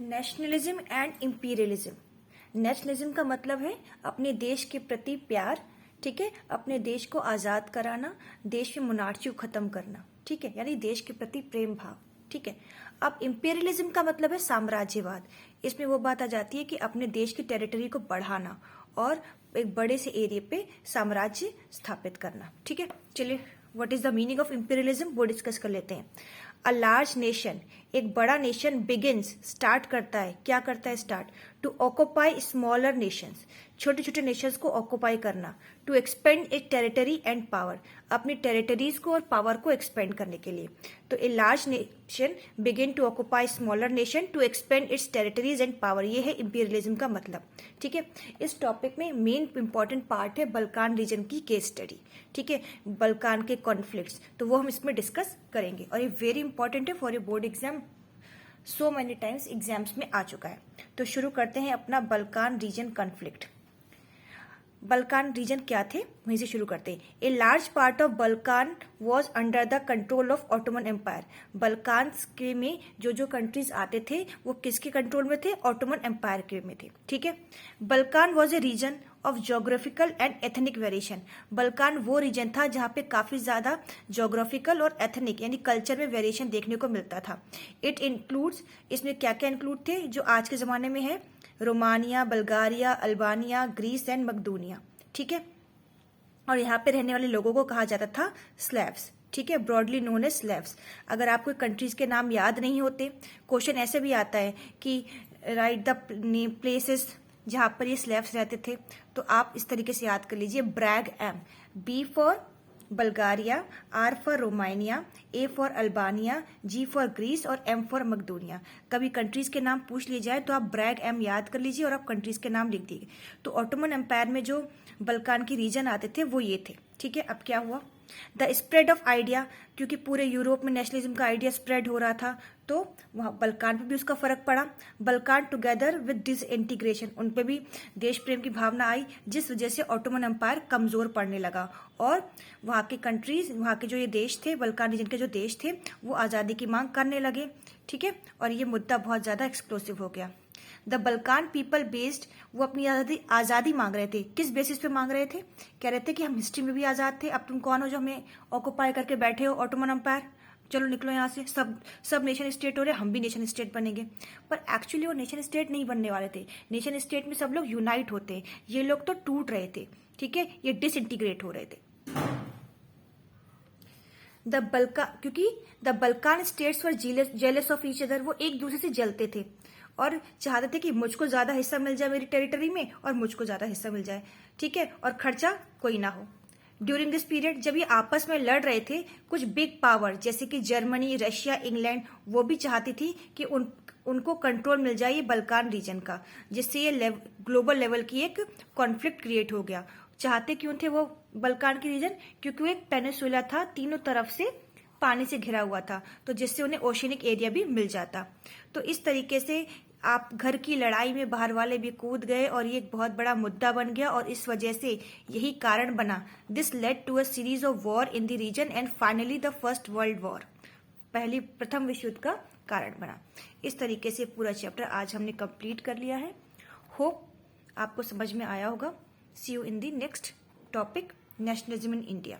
Nationalism and imperialism. Nationalism का मतलब है अपने देश के प्रति प्यार, ठीक है, अपने देश को आजाद कराना, देश में मोनार्ची को खत्म करना, ठीक है, यानी देश के प्रति प्रेम भाव, ठीक है। अब इंपीरियलिज्म का मतलब है साम्राज्यवाद। इसमें वो बात आ जाती है कि अपने देश की टेरिटरी को बढ़ाना और एक बड़े से एरिया पे साम्राज्य स्थापित करना, ठीक है। चलिए, what is the meaning of imperialism वो डिस्कस कर लेते हैं। अ लार्ज नेशन, एक बड़ा नेशन बिगिंस, स्टार्ट करता है, क्या करता है start, to occupy smaller nations, छोटे छोटे नेशंस को ऑक्युपाई करना, to expand it territory and power, अपनी टेरिटरीज को और पावर को एक्सपेंड करने के लिए। तो a large nation begin to occupy smaller nation to expand its territories and power, ये है इंपीरियलिज्म का मतलब, ठीक है। इस टॉपिक में मेन इंपॉर्टेंट पार्ट है बल्कान रीजन की केस स्टडी, ठीक है, बल्कान के कॉन्फ्लिक्ट्स, तो वो हम इसमें डिस्कस करेंगे और ये वेरी इंपॉर्टेंट है for a board exam, so many times exams में आ चुका है। तो शुरू करते हैं अपना Balkan region conflict. Balkan region क्या थे, वहीं से शुरू करते हैं। A large part of Balkan was under the control of Ottoman empire. Balkan के में जो जो कंट्रीज आते थे वो किसके कंट्रोल में थे, ऑटोमन एम्पायर के में थे, ठीक है। Balkan was a region of geographical and ethnic variation. Balkan वो रीजन था जहाँ पे काफी ज्यादा जोग्राफिकल और एथनिक यानी कल्चर में वेरिएशन देखने को मिलता था। इट इंक्लूड्स, इसमें क्या क्या इंक्लूड थे जो आज के जमाने में है, Romania, Bulgaria, Albania, Greece and मकदूनिया, ठीक है। और यहाँ पे रहने वाले लोगों को कहा जाता था स्लैव्स, ठीक है, ब्रॉडली नोन एज स्लैव्स। अगर आपको कंट्रीज के नाम याद नहीं होते, क्वेश्चन ऐसे भी आता है कि राइट द प्लेसेस जहां पर ये स्लैव्स रहते थे, तो आप इस तरीके से याद कर लीजिए, brag M, B for Bulgaria, R for Romania, A for Albania, G for Greece और एम फॉर मकदूनिया। कभी कंट्रीज के नाम पूछ लिए जाए तो आप ब्रैग एम याद कर लीजिए और आप कंट्रीज के नाम लिख दिए। तो ऑटोमन एम्पायर में जो बल्कान की रीजन आते थे वो ये थे, ठीक है। अब क्या हुआ, द स्प्रेड ऑफ आइडिया, क्योंकि पूरे यूरोप में नेशनलिज्म का आइडिया स्प्रेड हो रहा था, तो वहां बल्कान पे भी उसका फर्क पड़ा। बल्कान टुगेदर विद डिसइंटीग्रेशन, उन पे भी देश प्रेम की भावना आई, जिस वजह से ऑटोमन एम्पायर कमजोर पड़ने लगा और वहां के कंट्रीज, वहां के जो ये देश थे, बल्कान रीजन के जो देश थे, वो आजादी की मांग करने लगे, ठीक है। और ये मुद्दा बहुत ज्यादा एक्सप्लोसिव हो गया। द बल्कान पीपल बेस्ड, वो अपनी आजादी मांग रहे थे। किस बेसिस पे मांग रहे थे, कह रहे थे कि हम हिस्ट्री में भी आजाद थे, अब तुम कौन हो जो हमें ऑक्युपाई करके बैठे हो, ऑटोमन एम्पायर, चलो निकलो यहाँ से, सब नेशन स्टेट हो रहे, हम भी नेशन स्टेट बनेंगे। पर एक्चुअली वो नेशन स्टेट नहीं बनने वाले थे। नेशन स्टेट में सब लोग यूनाइट होते हैं, ये लोग तो टूट रहे थे, ठीक है, ये डिसइंटीग्रेट हो रहे थे। क्योंकि the Balkan states were jealous of each other, वो एक दूसरे से जलते थे और चाहते थे कि मुझको ज्यादा हिस्सा मिल जाए मेरी टेरिटरी में और मुझको ज्यादा हिस्सा मिल जाए, ठीक है, और खर्चा कोई ना हो। ड्यूरिंग दिस पीरियड जब ये आपस में लड़ रहे थे, कुछ बिग पावर जैसे कि जर्मनी, रशिया, इंग्लैंड, वो भी चाहती थी कि उनको कंट्रोल मिल जाए ये बल्कान रीजन का, जिससे ये ग्लोबल लेवल की एक कॉन्फ्लिक्ट क्रिएट हो गया। चाहते क्यों थे वो बल्कान की रीजन, क्योंकि वो एक पेनिसुला था, तीनों तरफ से पानी से घिरा हुआ था, तो जिससे उन्हें ओशियनिक एरिया भी मिल जाता। तो इस तरीके से आप घर की लड़ाई में बाहर वाले भी कूद गए और ये एक बहुत बड़ा मुद्दा बन गया और इस वजह से यही कारण बना, this led to a series of war in the region and finally the first world war, प्रथम विश्व युद्ध का कारण बना। इस तरीके से पूरा चैप्टर आज हमने कंप्लीट कर लिया है। होप आपको समझ में आया होगा। See you in the next topic, nationalism in India.